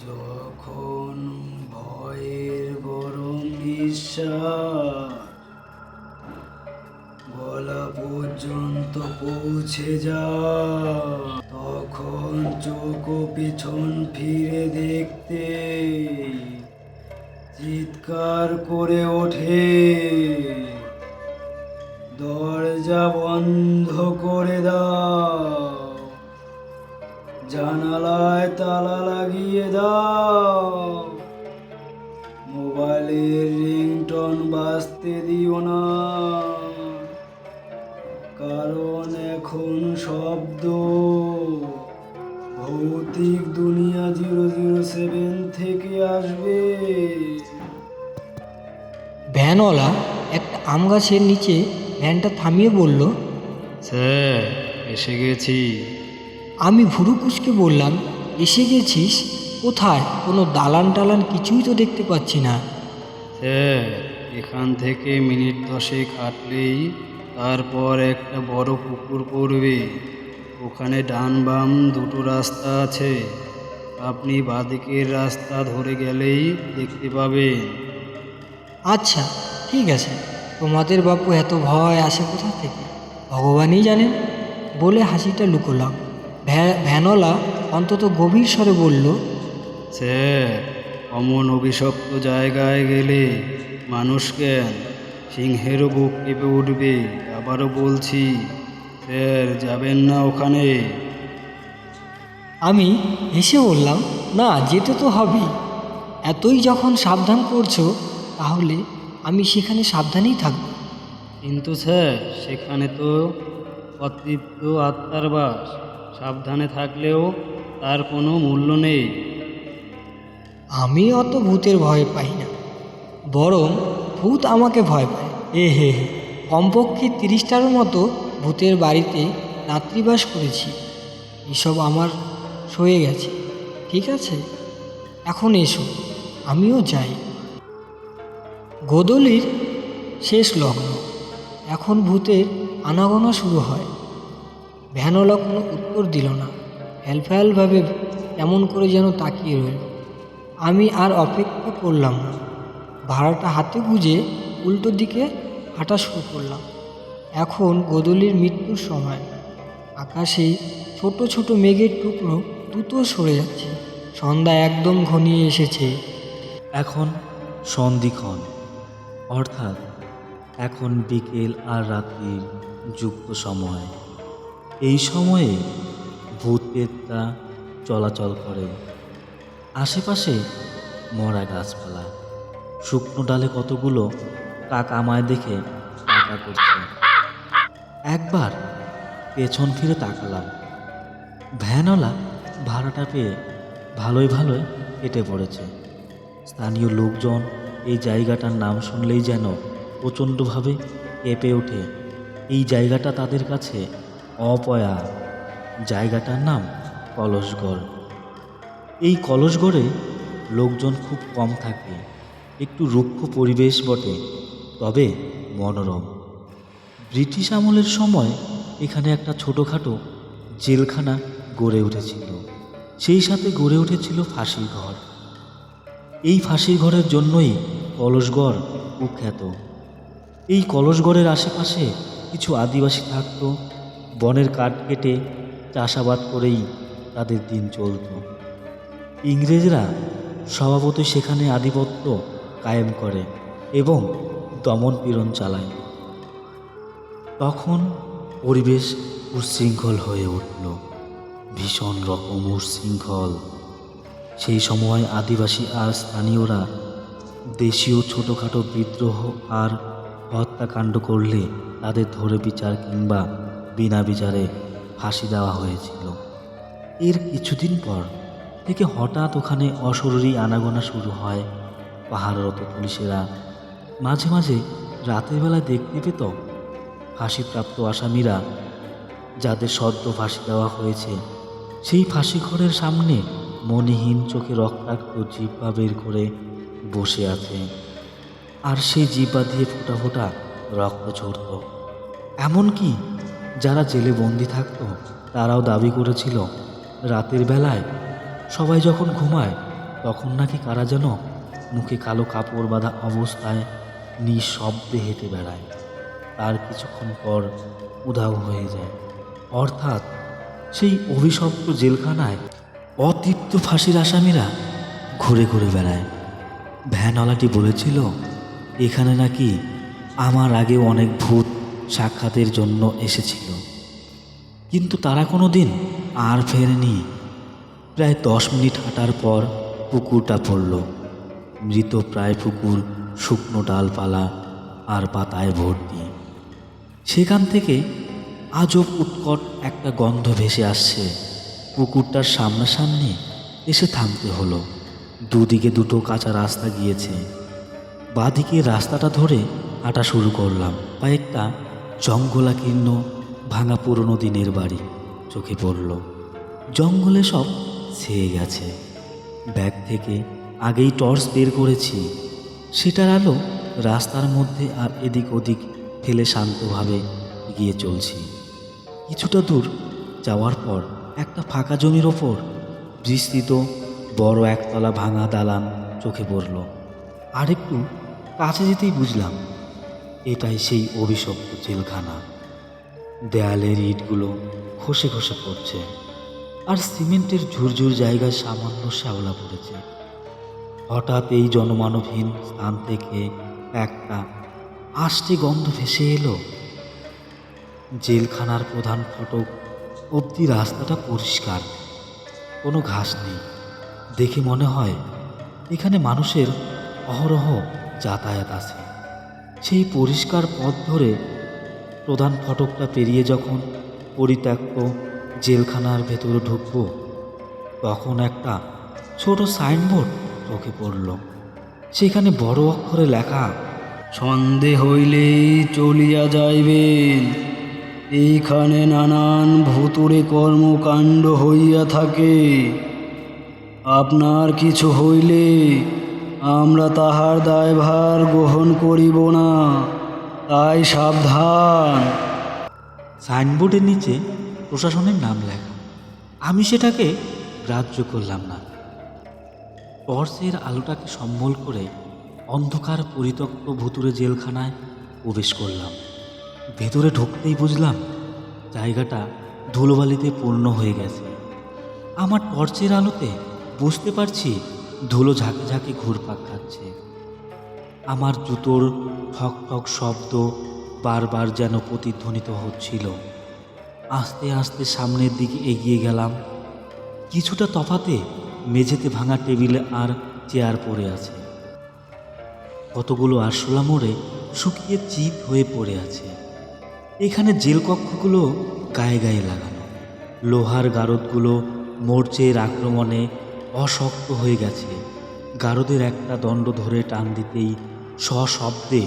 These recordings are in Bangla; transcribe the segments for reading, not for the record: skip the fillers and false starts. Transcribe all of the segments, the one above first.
যখন ভয়ের গরম নিঃশ্বাস গলা পর্যন্ত পৌঁছে যায়, তখন চোখ ও পিছন ফিরে দেখতে চিৎকার করে ওঠে, দরজা বন্ধ করে দাও, জানালায় তালা লাগিয়ে দাও, মোবাইলের রিংটোন বাজতে দিও না, কারণ এখন শব্দ ভৌতিক দুনিয়া 007 থেকে আসবে। ভ্যানওয়ালা একটা আম গাছের নিচে ভ্যানটা থামিয়ে বলল, স্যার, এসে গেছি। আমি ভুরু কুঁচকে বললাম, এসে গেছিস? কোথায়? কোনো দালান টালান কিছুই তো দেখতে পাচ্ছি না। স্যার, এখান থেকে মিনিট 10 হাঁটলেই তারপর একটা বড় পুকুর পড়বে। ওখানে ডান বাম দুটো রাস্তা আছে, আপনি বাঁদিকের রাস্তা ধরে গেলেই দেখতে পাবেন। আচ্ছা, ঠিক আছে। তোমাদের বাপু এত ভয় আসে কোথা থেকে ভগবানই জানেন, বলে হাসিটা লুকোলাম। ভ্যানওয়ালা অন্তত গভীর স্বরে বলল, স্যার, অমন অভিশপ্ত জায়গায় গেলে মানুষ কেন, সিংহেরও বুক কেঁপে উঠবে। আবারও বলছি, স্যার, যাবেন না ওখানে। আমি হেসে বললাম, না, যেতে তো হবেই। এতই যখন সাবধান করছো, তাহলে আমি সেখানে সাবধানেই থাকব। কিন্তু স্যার, সেখানে তো অতৃপ্ত আত্মার বাস, সাবধানে থাকলেও তার কোনো মূল্য নেই। আমি অত ভূতের ভয় পাই না, বরং ভূত আমাকে ভয় পায়। হে, কমপক্ষে 30টার মতো ভূতের বাড়িতে রাত্রিবাস করেছি। এসব আমার সয়ে গেছে। ঠিক আছে, এখন এসো, আমিও যাই। গোদলির শেষ লগ্ন, এখন ভূতের আনাগোনা শুরু হয়। ভ্যানওয়ালা কোনো উত্তর দিল না, ফ্যালফ্যালভাবে কেমন করে যেন তাকিয়ে রইল। আমি আর অপেক্ষা করলাম না, ভাড়াটা হাতে গুঁজে উল্টো দিকে হাঁটা শুরু করলাম। এখন গোদলির মৃত্যুর সময়। আকাশে ছোট ছোট মেঘের টুকরো দ্রুত সরে যাচ্ছে, সন্ধ্যা একদম ঘনিয়ে এসেছে। এখন সন্ধিক্ষণ, অর্থাৎ এখন বিকেল আর রাত্রির যুক্ত সময়। এই সময়ে ভূত প্রেতরা চলাচল করে। আশেপাশে মরা গাছপালা, শুকনো ডালে কতগুলো কাক আমায় দেখে টাকা করছে। একবার পেছন ফিরে তাকালাম, ভ্যানওয়ালা ভাড়াটা পেয়ে ভালোই কেটে পড়েছে। স্থানীয় লোকজন এই জায়গাটার নাম শুনলেই যেন প্রচণ্ডভাবে কেঁপে ওঠে। এই জায়গাটা তাদের কাছে অপয়া। জায়গাটার নাম কলসগড়। এই কলসগড়ে লোকজন খুব কম থাকে, একটু রুক্ষ পরিবেশ বটে, তবে মনোরম। ব্রিটিশ আমলের সময় এখানে একটা ছোটোখাটো জেলখানা গড়ে উঠেছিল, সেই সাথে গড়ে উঠেছিল ফাঁসির ঘর। এই ফাঁসির ঘরের জন্যই কলসগড় কুখ্যাত। এই কলসগড়ের আশেপাশে কিছু আদিবাসী থাকত, বনের কাঠ কেটে চাষাবাদ করেই তাদের দিন চলত। ইংরেজরা স্বভাবতই সেখানে আধিপত্য কায়েম করে এবং দমন পীড়ন চালায়। তখন পরিবেশ উচ্ছৃঙ্খল হয়ে উঠল, ভীষণ রকম উচ্ছৃঙ্খল। সেই সময় আদিবাসী আর স্থানীয়রা দেশীয় ছোটোখাটো বিদ্রোহ আর হত্যাকাণ্ড করলে তাদের ধরে বিচার কিংবা বিনা বিচারে ফাঁসি দেওয়া হয়েছিল। এর কিছুদিন পর থেকে হঠাৎ ওখানে অশরীরী আনাগোনা শুরু হয়। পাহাড়রত পুলিশেরা মাঝে মাঝে রাতের বেলায় দেখতে পেত ফাঁসিপ্রাপ্ত আসামিরা, যাদের সদ্য ফাঁসি দেওয়া হয়েছে, সেই ফাঁসি ঘরের সামনে মণিহীন চোখে রক্তাক্ত জিহ্বা বের করে বসে আছে, আর সেই জিহ্বা দিয়ে ফোঁটা ফোঁটা রক্ত ঝরত। এমনকি যারা জেলে বন্দি থাকতো তারাও দাবি করেছিল রাতের বেলায় সবাই যখন ঘুমায় তখন নাকি কারা যেন মুখে কালো কাপড় বাঁধা অবস্থায় নিঃশব্দে হেঁটে বেড়ায়, তার কিছুক্ষণ পর উধাও হয়ে যায়। অর্থাৎ সেই অভিশপ্ত জেলখানায় অতৃপ্ত ফাঁসির আসামিরা ঘুরে ঘুরে বেড়ায়। ভ্যানওয়ালাটি বলেছিল এখানে নাকি আমার আগেও অনেক ভূত সাক্ষাতের জন্য এসেছিল, কিন্তু তারা কোনো দিন আর ফেরেনি। প্রায় 10 মিনিট হাঁটার পর পুকুরটা পড়ল। মৃত প্রায় পুকুর শুকনো ডালপালা আর পাতায় ভর্তি। সেখান থেকে আজব উৎকট একটা গন্ধ ভেসে আসছে। পুকুরটার সামনাসামনি এসে থামতে হলো। দুদিকে দুটো কাঁচা রাস্তা গিয়েছে। বাঁদিকে রাস্তাটা ধরে হাঁটা শুরু করলাম। কয়েকটা জঙ্গলাকীর্ণ ভাঙা পুরনো দিনের বাড়ি চোখে পড়ল। জঙ্গলে সব ছেয়ে গেছে। ব্যাগ থেকে আগেই টর্চ বের করেছি। সেটার আলো রাস্তার মধ্যে আর এদিক ওদিক ফেলে শান্তভাবে এগিয়ে চলছি। কিছুটা দূর যাওয়ার পর একটা ফাঁকা জমির ওপর বিস্তৃত বড় একতলা ভাঙা দালান চোখে পড়ল। আর একটু কাছে যেতেই বুঝলাম এটাই সেই অভিশপ্ত জেলখানা। দেয়ালের ইটগুলো খসে খসে পড়ছে, আর সিমেন্টের ঝুরঝুর জায়গায় সামান্য শ্যাওলা পড়েছে। হঠাৎ এই জনমানবহীন স্থান থেকে একটা আষ্টে গন্ধ ভেসে এলো। জেলখানার প্রধান ফটক অবধি রাস্তাটা পরিষ্কার, কোনো ঘাস নেই। দেখে মনে হয় এখানে মানুষের অহরহ যাতায়াত আছে। সেই পরিষ্কার পথ ধরে প্রধান ফটকটা পেরিয়ে যখন পরিত্যক্ত জেলখানার ভেতরে ঢুকব, তখন একটা ছোট সাইনবোর্ড চোখে পড়ল। সেখানে বড় অক্ষরে লেখা, সন্দেহ হইলেই চলিয়া যাইবেন, এইখানে নানান ভুতুড়ে কর্মকাণ্ড হইয়া থাকে। আপনার কিছু হইলে আমরা তাহার দায়ভার গ্রহণ করিব না, তাই সাবধান। সাইনবোর্ডের নিচে প্রশাসনের নাম লেখা। আমি সেটাকে গ্রাহ্য করলাম না। টর্চের আলোটাকে সম্বল করে অন্ধকার পরিত্যক্ত ভুতুড়ে জেলখানায় প্রবেশ করলাম। ভেতরে ঢুকতেই বুঝলাম জায়গাটা ধুলোবালিতে পূর্ণ হয়ে গেছে। আমার টর্চের আলোতে বুঝতে পারছি ধুলো ঝাঁকে ঝাঁকে ঘুরপাক খাচ্ছে। আমার জুতোর ঠক ঠক শব্দ বারবার যেন প্রতিধ্বনিত হচ্ছিল। আস্তে আস্তে সামনের দিকে এগিয়ে গেলাম। কিছুটা তফাতে মেঝেতে ভাঙা টেবিলে আর চেয়ার পড়ে আছে। কতগুলো আরশোলা মোড়ে শুকিয়ে চিত হয়ে পড়ে আছে। এখানে জেল কক্ষগুলো গায়ে গায়ে লাগানো। লোহার গারদগুলো মোর্চের আক্রমণে অশক্ত হয়ে গেছে। গারদের একটা দণ্ড ধরে টান দিতেই সশব্দে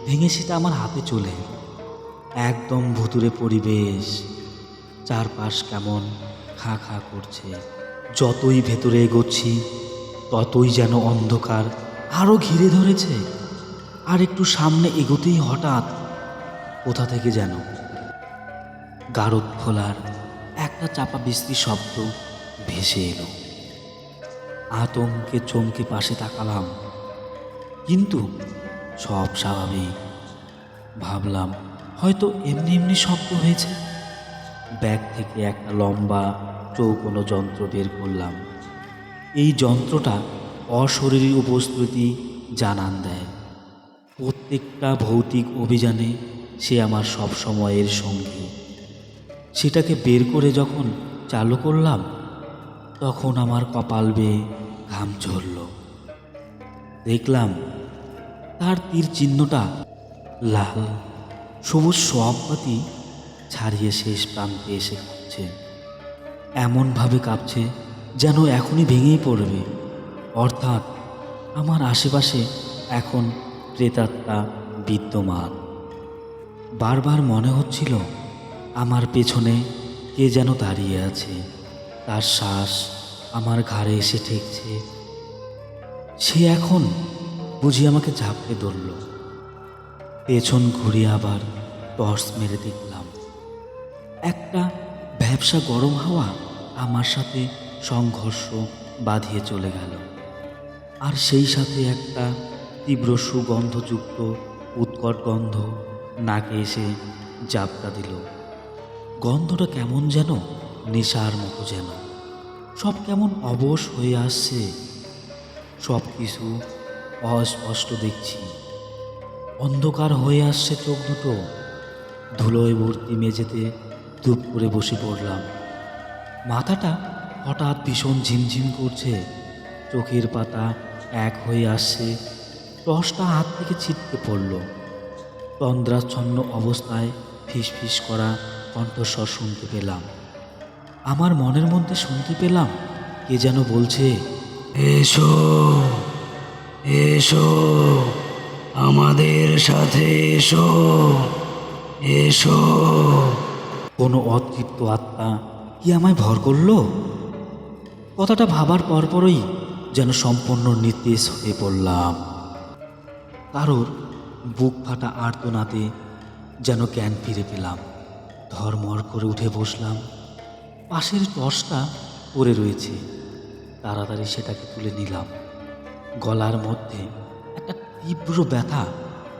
ভেঙে সেটা আমার হাতে চলে এলো। একদম ভুতুড়ে পরিবেশ। চারপাশ কেমন খাঁ খাঁ করছে। যতই ভেতরে এগোচ্ছি ততই যেন অন্ধকার আরও ঘিরে ধরেছে। আর একটু সামনে এগোতেই হঠাৎ কোথা থেকে যেন গারদ খোলার একটা চাপা বিশ্রী শব্দ ভেসে এলো। আতঙ্কে চমকে পাশে তাকালাম, কিন্তু সব স্বাভাবিক। ভাবলাম হয়তো এমনি এমনি শব্দ হয়েছে। ব্যাগ থেকে একটা লম্বা চৌকোনো যন্ত্র বের করলাম। এই যন্ত্রটা অশরীরী উপস্থিতি জানান দেয়। প্রত্যেকটা ভৌতিক অভিযানে সে আমার সব সময়ের সঙ্গী। সেটাকে বের করে যখন চালু করলাম, তখন আমার কপাল বেয়ে ঘাম ঝরল। দেখলাম তার তীর চিহ্নটা লাল সবুজ সব বাতি ছাড়িয়ে শেষ প্রান্তে এসে কাঁপছে। এমনভাবে কাঁপছে যেন এখনই ভেঙেই পড়বে। অর্থাৎ আমার আশেপাশে এখন প্রেতাত্মা বিদ্যমান। বারবার মনে হচ্ছিল আমার পেছনে কে যেন দাঁড়িয়ে আছে। তার শ্বাস আমার ঘাড়ে এসে ঠেকছে। সে এখন বুঝি আমাকে ঝাঁপড়ে ধরল। পেছন ঘুরিয়ে আবার টর্চ মেরে দেখলাম একটা ভ্যাপসা গরম হাওয়া আমার সাথে সংঘর্ষ বাঁধিয়ে চলে গেল। আর সেই সাথে একটা তীব্র সুগন্ধযুক্ত উৎকট গন্ধ নাকে এসে জাপটা দিল। গন্ধটা কেমন যেন নেশার মতো, যেন সব কেমন অবশ হয়ে আসছে, সব কিছু অস্পষ্ট দেখছি, অন্ধকার হয়ে আসছে চোখ দুটো। ধুলোয় ভর্তি মেঝেতে ধূপ করে বসে পড়লাম। মাথাটা হঠাৎ ভীষণ ঝিমঝিম করছে, চোখের পাতা এক হয়ে আসছে, টর্চটা হাত থেকে ছিটকে পড়ল। তন্দ্রাচ্ছন্ন অবস্থায় ফিসফিস করা কণ্ঠস্বর শুনতে পেলাম। আমার মনের মধ্যে শুনতে পেলাম কে যেন বলছে, এসো, এসো, আমাদের সাথে এসো, এসো। কোনো অতৃপ্ত আত্মা কি আমায় ভর করলো? কথাটা ভাবার পরপরই যেন সম্পূর্ণ নির্দেশ হয়ে পড়লাম। কারোর বুক ফাটা আর্তনাদে যেন জ্ঞান ফিরে পেলাম। ধর্মর করে উঠে বসলাম। পাশের টর্চটা পড়ে রয়েছে, তাড়াতাড়ি সেটাকে তুলে নিলাম। গলার মধ্যে একটা তীব্র ব্যথা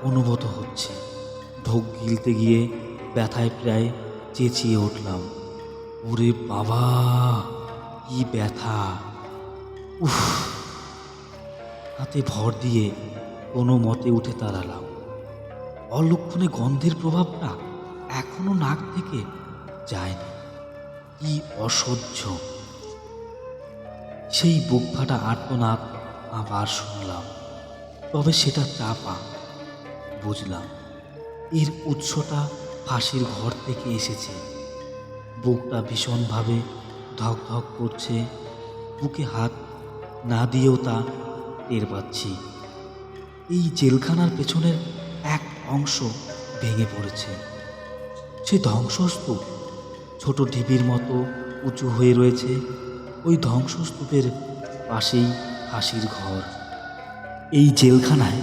অনুভূত হচ্ছে। ঢোক গিলতে গিয়ে ব্যথায় প্রায় চেঁচিয়ে উঠলাম, ওরে বাবা, কি ব্যথা! উফ! হাতে ভর দিয়ে কোনো মতে উঠে দাঁড়ালাম। অলক্ষণে গন্ধের প্রভাবটা এখনো নাক থেকে যায়নি। কি অসহ্য! সেই বুক ফাটা আর্তনাদ আবার শুনলাম, তবে সেটা চাপা। বুঝলাম এর উৎসটা ফাঁসির ঘর থেকে এসেছে। বুকটা ভীষণভাবে ধক ধক করছে। বুকে হাত না দিয়েও তা টের পাচ্ছি। এই জেলখানার পেছনের এক অংশ ভেঙে পড়েছে। সে ধ্বংসস্তূপ ছোট ঢিবির মতো উঁচু হয়ে রয়েছে। ওই ধ্বংসস্তূপের পাশেই ফাঁসির ঘর। এই জেলখানায়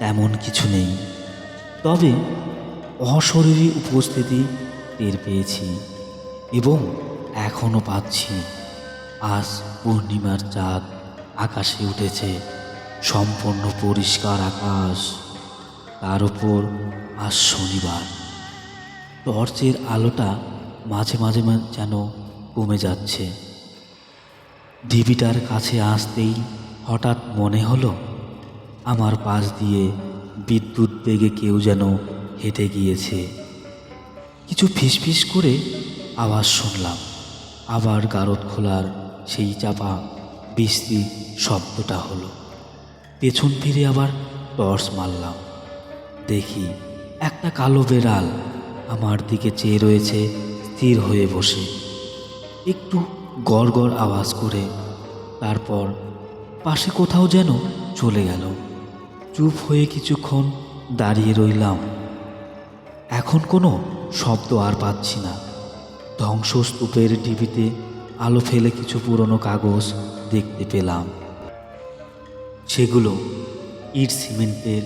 তেমন কিছু নেই, তবে অশরীরী উপস্থিতি টের পেয়েছি এবং এখনও পাচ্ছি। আজ পূর্ণিমার চাঁদ আকাশে উঠেছে, সম্পূর্ণ পরিষ্কার আকাশ। তার উপর আজ শনিবার। টর্চের আলোটা মাঝে মাঝে যেন কমে যাচ্ছে। ঢিবিটার কাছে আসতেই হঠাৎ মনে হলো আমার পাশ দিয়ে বিদ্যুৎ বেগে কেউ যেন হেঁটে গিয়েছে। কিছু ফিসফিস করে আওয়াজ শুনলাম। আবার গারদ খোলার সেই চাপা বৃষ্টি শব্দটা হলো। পেছন ফিরে আবার টর্চ মারলাম। দেখি একটা কালো বেড়াল আমার দিকে চেয়ে রয়েছে স্থির হয়ে বসে, একটু গড় গড় আওয়াজ করে। তারপর পাশে কোথাও যেন চলে গেল। চুপ হয়ে কিছুক্ষণ দাঁড়িয়ে রইলাম। এখন কোনো শব্দ আর পাচ্ছি না। ধ্বংসস্তূপের ঢিবিতে আলো ফেলে কিছু পুরনো কাগজ দেখতে পেলাম। সেগুলো ইট সিমেন্টের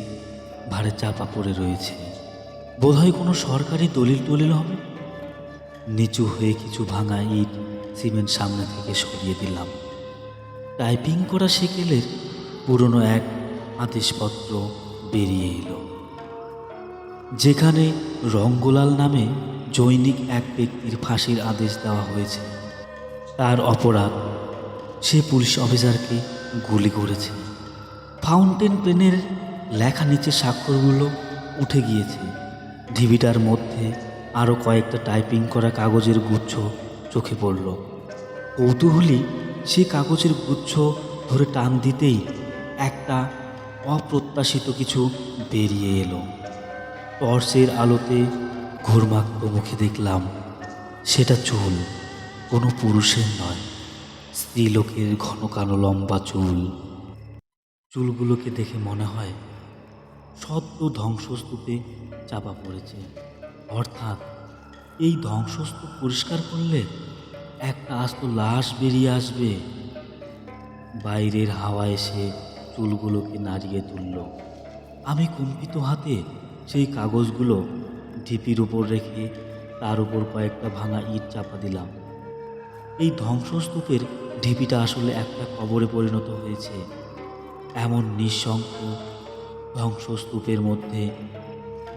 ভারে চাপা পড়ে রয়েছে। বোধহয় কোনো সরকারি দলিল হবে। নিচু হয়ে কিছু ভাঙা ইট সিমেন্ট সামনে থেকে সরিয়ে দিলাম। টাইপিং করা সেকেলের পুরনো এক আদেশপত্র বেরিয়ে এলো, যেখানে রঙ্গলাল নামে জৈনিক এক ব্যক্তির ফাঁসির আদেশ দেওয়া হয়েছে। তার অপরাধ, সে পুলিশ অফিসারকে গুলি করেছে। ফাউন্টেন পেনের লেখা নিচে স্বাক্ষরগুলো উঠে গিয়েছে। ঢিবিটার মধ্যে আরও কয়েকটা টাইপিং করা কাগজের গুচ্ছ চোখে পড়ল। কৌতূহলী সে কাগজের গুচ্ছ ধরে টান দিতেই একটা অপ্রত্যাশিত কিছু বেরিয়ে এলো। টর্চের আলোতে ঘুরমাক্ত মুখে দেখলাম সেটা চুল, কোনো পুরুষের নয়, স্ত্রীলোকের ঘন কালো লম্বা চুল। চুলগুলোকে দেখে মনে হয় সদ্য ধ্বংসস্তূপে চাপা পড়েছে। অর্থাৎ এই ধ্বংসস্তূপ পরিষ্কার করলে একটা আস্ত লাশ বেরিয়ে আসবে। বাইরের হাওয়া এসে চুলগুলোকে নাড়িয়ে তুলল। আমি কম্পিত হাতে সেই কাগজগুলো ঢিপির উপর রেখে তার উপর কয়েকটা ভাঙা ইট চাপা দিলাম। এই ধ্বংসস্তূপের ঢিপিটা আসলে একটা কবরে পরিণত হয়েছে। এমন নিঃশঙ্ক ধ্বংসস্তূপের মধ্যে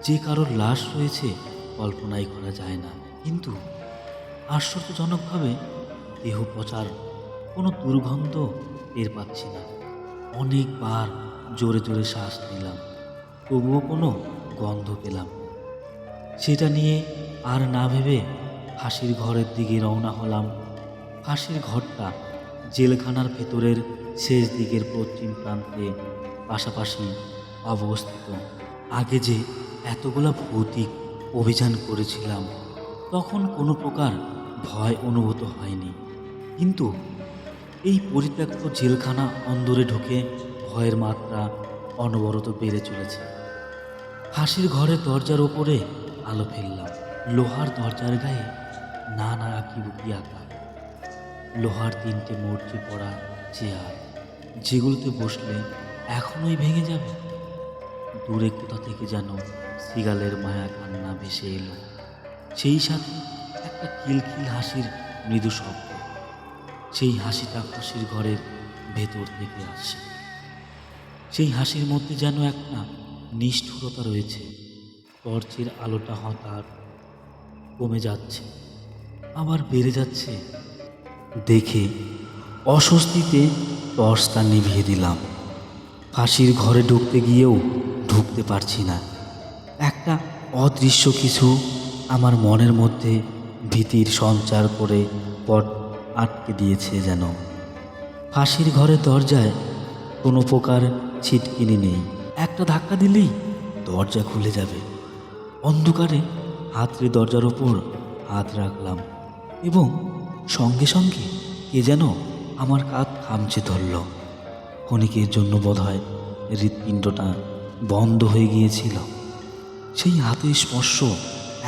যে কারোর লাশ রয়েছে কল্পনাই করা যায় না। কিন্তু আশ্চর্যজনকভাবে দেহ পচার কোনো দুর্গন্ধ টের পাচ্ছি না। অনেকবার জোরে জোরে শ্বাস নিলাম, তবুও কোনো গন্ধ পেলাম না। সেটা নিয়ে আর না ভেবে ফাঁসির ঘরের দিকে রওনা হলাম। ফাঁসির ঘরটা জেলখানার ভেতরের শেষ দিকের পশ্চিম প্রান্তে পাশাপাশি অবস্থিত। আগে যে এতগুলা ভৌতিক অভিযান করেছিলাম তখন কোনো প্রকার ভয় অনুভূত হয়নি, কিন্তু এই পরিত্যক্ত জেলখানা অন্দরে ঢুকে ভয়ের মাত্রা অনবরত বেড়ে চলেছে। ফাঁসির ঘরের দরজার ওপরে আলো ফেললাম। লোহার দরজার গায়ে নানা আঁকিবুকি আঁকা, লোহার 3টে মরচে পড়া চেয়ার, যেগুলোতে বসলে এখনোই ভেঙে যাবে। দূরে কোথা থেকে যেন সিগালের মায়া কান্না ভেসে এলো, সেই সাথে একটা খিলখিল হাসির মৃদু শব্দ। সেই হাসিটা ফাঁসির ঘরের ভেতর থেকে আসছে। সেই হাসির মধ্যে যেন একটা নিষ্ঠুরতা রয়েছে। টর্চের আলোটা হঠাৎ কমে যাচ্ছে, আবার বেড়ে যাচ্ছে। দেখে অস্বস্তিতে টর্চটা নিভিয়ে দিলাম। ফাঁসির ঘরে ঢুকতে গিয়েও ঢুকতে পারছি না। একটা অদৃশ্য কিছু আমার মনের মধ্যে ভীতির সঞ্চার করে পট আটকে দিয়েছে যেন। ফাঁসির ঘরের দরজায় কোনো প্রকার ছিটকিনি নেই। একটা ধাক্কা দিলেই দরজা খুলে যাবে। অন্ধকারে হাতড়ে দরজার ওপর হাত রাখলাম এবং সঙ্গে সঙ্গে কে যেন আমার কাঁধ খামচে ধরল। ক্ষণিকের জন্য বোধহয় হৃৎপিণ্ডটা বন্ধ হয়ে গিয়েছিল। সেই হাতের স্পর্শ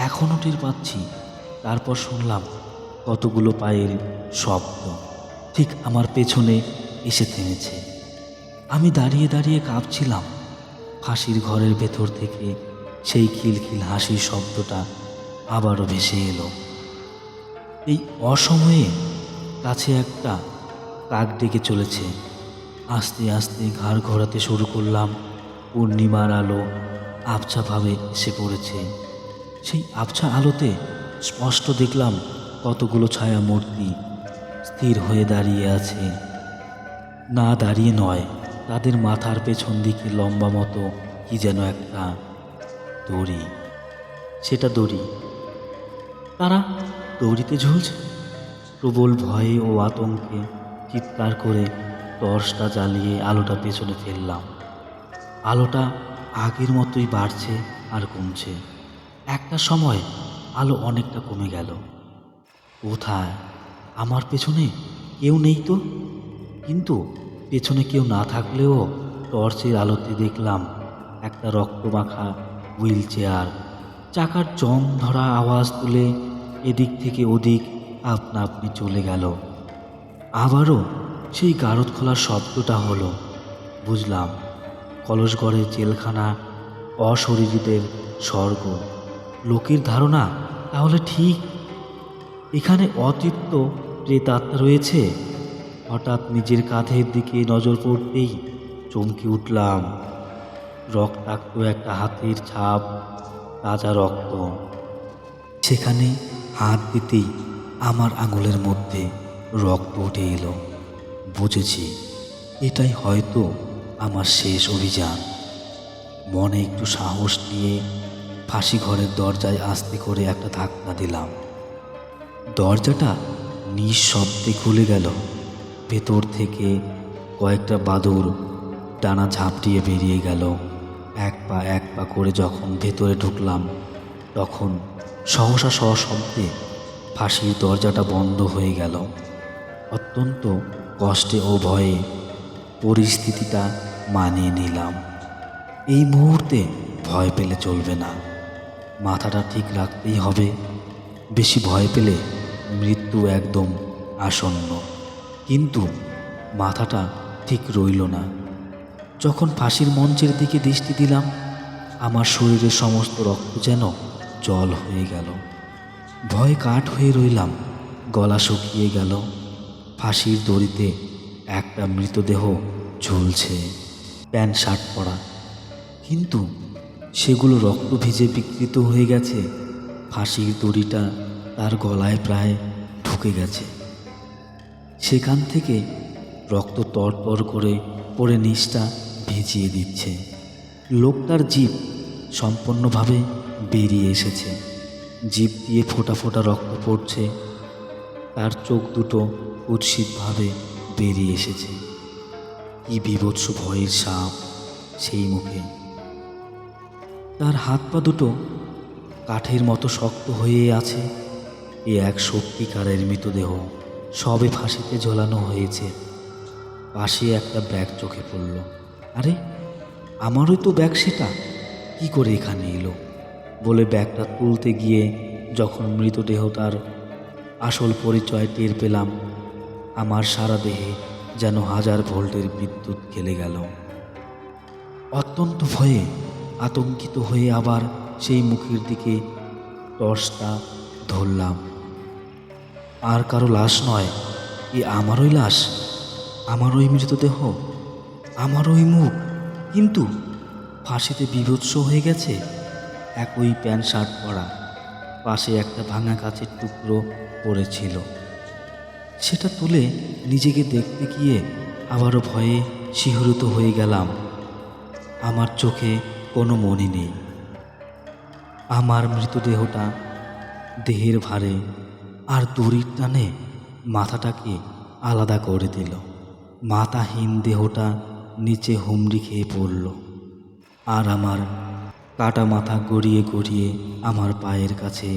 এখনও টের পাচ্ছি। তারপর শুনলাম কতগুলো পায়ের শব্দ ঠিক আমার পেছনে এসে থেমেছে। আমি দাঁড়িয়ে দাঁড়িয়ে কাঁপছিলাম। ফাঁসির ঘরের ভেতর থেকে সেই খিলখিল হাসির শব্দটা আবারও ভেসে এলো। এই অসময়ে কাছে একটা কাক ডেকে চলেছে। আস্তে আস্তে ঘাড় ঘোরাতে শুরু করলাম। পূর্ণিমার আলো আবছাভাবে এসে পড়েছে। সেই আবছা আলোতে স্পষ্ট দেখলাম কতগুলো ছায়া মূর্তি স্থির হয়ে দাঁড়িয়ে আছে। না দাঁড়িয়ে নয়, তাদের মাথার পেছন দিকে লম্বা মতো কি যেন একটা দড়ি। সেটা দড়ি, তারা দড়িতে ঝুলছে। প্রবল ভয়ে ও আতঙ্কে চিৎকার করে টর্চটা জ্বালিয়ে আলোটা পেছনে ফেললাম। আলোটা আগের মতোই বাড়ছে আর কমছে। একটা সময় আলো অনেকটা কমে গেল। কোথায়? আমার পেছনে কেউ নেই তো। কিন্তু পেছনে কেউ না থাকলেও টর্চের আলোতে দেখলাম একটা রক্তমাখা হুইল চেয়ার চাকার জং ধরা আওয়াজ তুলে এদিক থেকে ওদিক আপনা আপনি চলে গেল। আবারও সেই গারদ খোলার শব্দটা হলো। বুঝলাম কলসগড়ের জেলখানা অশরীরীদের স্বর্গ। লোকের ধারণা তাহলে ঠিক, এখানে অতৃপ্ত প্রেতাত্মা রয়েছে। হঠাৎ নিজের কাঁধের দিকে নজর পড়তেই চমকে উঠলাম। রক্তাক্ত একটা হাতের ছাপ, তাজা রক্ত। সেখানে হাত দিতেই আমার আঙুলের মধ্যে রক্ত উঠে এলো। বুঝেছি এটাই হয়তো আমার শেষ অভিযান। মনে একটু সাহস নিয়ে ফাঁসি ঘরের দরজায় আস্তে করে একটা ধাক্কা দিলাম। দরজাটা নিঃশব্দে খুলে গেল। ভেতর থেকে কয়েকটা বাদুড় ডানা ঝাপটিয়ে বেরিয়ে গেল। এক পা করে যখন ভেতরে ঢুকলাম তখন সহসা সশব্দে ফাঁসির দরজাটা বন্ধ হয়ে গেল। অত্যন্ত কষ্টে ও ভয়ে পরিস্থিতিটা মানিয়ে নিলাম। এই মুহূর্তে ভয় পেলে চলবে না, মাথাটা ঠিক রাখতেই হবে। বেশি ভয় পেলে মৃত্যু একদম আসন্ন। কিন্তু মাথাটা ঠিক রইল না। যখন ফাঁসির মঞ্চের দিকে দৃষ্টি দিলাম, আমার শরীরের সমস্ত রক্ত যেন জল হয়ে গেল। ভয়ে কাঠ হয়ে রইলাম, গলা শুকিয়ে গেল। ফাঁসির দড়িতে একটা মৃতদেহ ঝুলছে। প্যান্ট শার্ট পরা, কিন্তু সেগুলো রক্ত ভিজে বিকৃত হয়ে গেছে। ফাঁসির দড়িটা তার গলায় প্রায় ঢুকে গেছে। সেখান থেকে রক্ত তরতর করে পড়ে নিচটা ভিজিয়ে দিচ্ছে। লোকটার জিভ সম্পূর্ণভাবে বেরিয়ে এসেছে, জিভ দিয়ে ফোঁটা ফোঁটা রক্ত পড়ছে। তার চোখ দুটো কুৎসিতভাবে বেরিয়ে এসেছে। কি বীভৎস ভয়ের সাপ সেই মুখে। তার হাত পা দুটো কাঠের মতো শক্ত হয়ে আছে। এ এক সত্যিকারের মৃতদেহ, সবে ফাঁসিতে ঝোলানো হয়েছে। পাশে একটা ব্যাগ চোখে পড়ল। আরে, আমারই তো ব্যাগ, সেটা কি করে এখানে এলো বলে ব্যাগটা তুলতে গিয়ে যখন মৃতদেহটার আসল পরিচয় টের পেলাম, আমার সারা দেহে যেন 1000 ভোল্টের বিদ্যুৎ খেলে গেল। অত্যন্ত ভয়ে আতঙ্কিত হয়ে আবার সেই মুখের দিকে টর্চটা ধরলাম। আর কারো লাশ নয়, এ আমারই লাশ, আমারই মৃতদেহ, আমারই মুখ, কিন্তু ফাঁসিতে বিভৎস হয়ে গেছে। একই প্যান্ট শার্ট পরা, পাশে একটা ভাঙা কাচের টুকরো পড়েছিল। সেটা তুলে নিজেকে দেখতে গিয়ে আবারও ভয়ে শিহরিত হয়ে গেলাম। আমার চোখে কোনো মনি নেই। আমার মৃতদেহটা দেহের ভারে আর দড়ির টানে মাথাটাকে আলাদা করে দিল। মাথাহীন দেহটা নিচে হুমড়ি খেয়ে পড়ল, আর আমার কাটা মাথা গড়িয়ে গড়িয়ে আমার পায়ের কাছে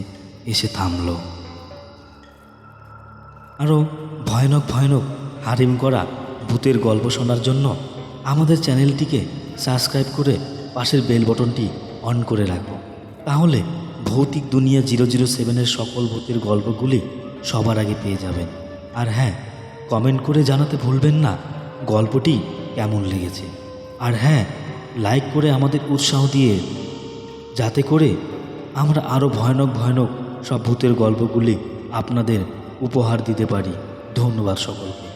এসে থামল। আরও ভয়ানক ভয়ানক হারিম করা ভূতের গল্প শোনার জন্য আমাদের চ্যানেলটিকে সাবস্ক্রাইব করে পাশের বেল বটনটি অন করে রাখো। তাহলে ভৌতিক দুনিয়া 007-এর সকল ভূতের গল্পগুলি সবার আগে পেয়ে যাবেন। আর হ্যাঁ, কমেন্ট করে জানাতে ভুলবেন না গল্পটি কেমন লেগেছে। আর হ্যাঁ, লাইক করে আমাদের উৎসাহ দিয়ে, যাতে করে আমরা আরও ভয়ানক ভয়ানক সব ভূতের গল্পগুলি আপনাদের উপহার দিতে পারি। ধন্যবাদ সকলকে।